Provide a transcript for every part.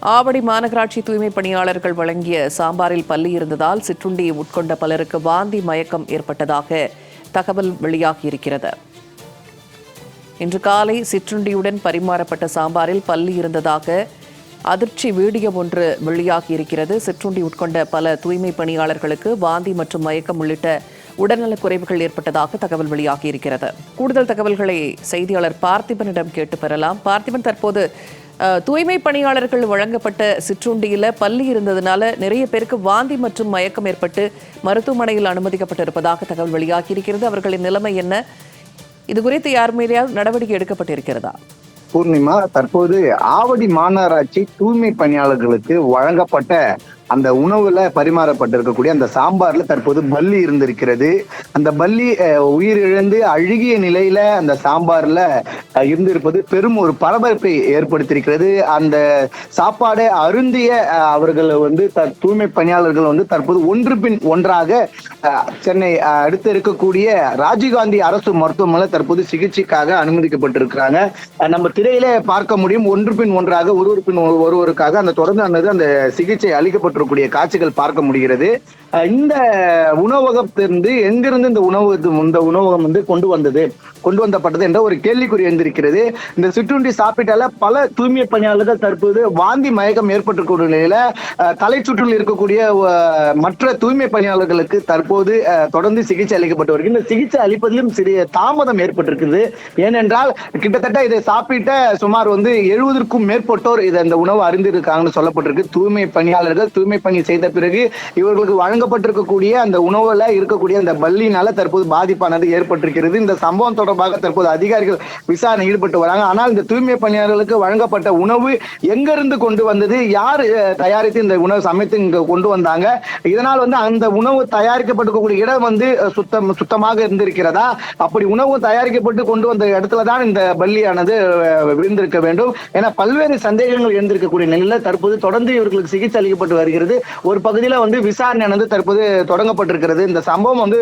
ஆவடி மாநகராட்சி தூய்மை பணியாளர்கள் வழங்கிய சாம்பாரில் பல்லி இருந்ததால் சிற்றுண்டியை உட்கொண்ட பலருக்கு வாந்தி மயக்கம் ஏற்பட்டதாக தகவல் வெளியாகியிருக்கிறது. இன்று காலை சிற்றுண்டியுடன் பரிமாறப்பட்ட சாம்பாரில் பல்லி இருந்ததாக அதிர்ச்சி வீடியோ ஒன்று வெளியாகியிருக்கிறது. சிற்றுண்டி உட்கொண்ட பல தூய்மை பணியாளர்களுக்கு வாந்தி மற்றும் மயக்கம் உள்ளிட்ட உடல்நலக் குறைவுகள் ஏற்பட்டதாக தகவல் வெளியாகியிருக்கிறது. கூடுதல் தகவல்களை செய்தியாளர் பார்த்திபனிடம் கேட்டு பெறலாம். பார்த்திபன், தற்போது தூய்மை பணியாளர்கள் வழங்கப்பட்ட சிற்றுண்டியில பல்லி இருந்ததுனால நிறைய பேருக்கு வாந்தி மற்றும் மயக்கம் ஏற்பட்டு மருத்துவமனையில் அனுமதிக்கப்பட்டிருப்பதாக தகவல் வெளியாகியிருக்கிறது. அவர்களின் நிலைமை என்ன? இது குறித்து யார் மீதாவது நடவடிக்கை எடுக்கப்பட்டிருக்கிறதா? பூர்ணிமா, தற்போது ஆவடி மாநகராட்சி தூய்மை பணியாளர்களுக்கு வழங்கப்பட்ட அந்த உணவுல பரிமாறப்பட்டிருக்கக்கூடிய அந்த சாம்பார்ல தற்போது பல்லி இருந்திருக்கிறது. அந்த பல்லி உயிரிழந்து அழுகிய நிலையில அந்த சாம்பார்ல இருந்திருப்பது பெரும் ஒரு பரபரப்பை ஏற்படுத்தியிருக்கிறது. அந்த சாப்பாடை அருந்திய அவர்கள் தூய்மை பணியாளர்கள் தற்போது ஒன்று பின் ஒன்றாக சென்னை அடுத்து இருக்கக்கூடிய ராஜீவ்காந்தி அரசு மருத்துவமனையில் தற்போது சிகிச்சைக்காக அனுமதிக்கப்பட்டிருக்கிறாங்க. நம்ம திரையில பார்க்க முடியும், ஒன்று பின் ஒன்றாக ஒருவர் பின் ஒருவருக்காக அந்த தொடர்ந்து அந்த சிகிச்சை அளிக்கப்பட்டு காட்சிகள் பார்க்க முடிகிறது. இந்த உணவகத்திலிருந்து எங்கிருந்து இந்த உணவகம் கொண்டு வந்தப்பட்டது என்ற ஒரு கேள்விக்குறி எழுந்திருக்கிறது. இந்த சிற்றுண்டி சாப்பிட்டால பல தூய்மை பணியாளர்கள் தற்போது வாந்தி மயக்கம் ஏற்பட்டிருக்கூடிய நிலையில தலை சுற்றில் இருக்கக்கூடிய மற்ற தூய்மை பணியாளர்களுக்கு தற்போது தொடர்ந்து சிகிச்சை அளிக்கப்பட்டு வருகிறது. இந்த சிகிச்சை அளிப்பதிலும் சிறிய தாமதம் ஏற்பட்டிருக்கிறது. ஏனென்றால் கிட்டத்தட்ட இதை சாப்பிட்ட சுமார் 70க்கும் மேற்பட்டோர் இந்த உணவு அறிந்திருக்காங்கன்னு சொல்லப்பட்டிருக்கு. தூய்மை பணியாளர்கள் தூய்மை பணி செய்த பிறகு இவர்களுக்கு வழங்கப்பட்டிருக்கக்கூடிய அந்த உணவுல இருக்கக்கூடிய அந்த பல்லினால தற்போது பாதிப்பானது ஏற்பட்டிருக்கிறது. இந்த சம்பவம் தொடர்பாக தற்போது அதிகாரிகள் விசாரணை ஈடுபட்டு வராங்க. ஆனால் இந்த தூய்மை பணியாளர்களுக்கு வழங்கப்பட்ட உணவு எங்கிருந்து கொண்டு வந்தது, யார் தயாரித்து இந்த உணவு சமைத்து இங்க கொண்டு வந்தாங்க, இதனால் அந்த உணவு தயாரிக்கப்பட்டிருக்கக்கூடிய இடம் சுத்தமாக இருந்திருக்கிறதா, அப்படி உணவு தயாரிக்கப்பட்டு கொண்டு வந்த இடத்துலதான் இந்த பல்லியானது விழுந்திருக்க வேண்டும் என பல்வேறு சந்தேகங்கள் எழுந்திருக்கக்கூடிய நிலையில தற்போது தொடர்ந்து இவர்களுக்கு சிகிச்சை அளிக்கப்பட்டு வருகிறது. ஒரு பகுதியில விசாரணை தற்போது தொடங்கப்பட்டிருக்கிறது. இந்த சம்பவம்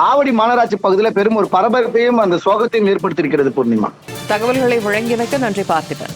ஆவடி மாநகராட்சி பகுதியில் பெரும் ஒரு பரபரப்பையும் அந்த சோகத்தையும் ஏற்படுத்தியிருக்கிறது. பூர்ணிமா, தகவல்களை வழங்கியமைக்கு நன்றி பார்த்திபன்.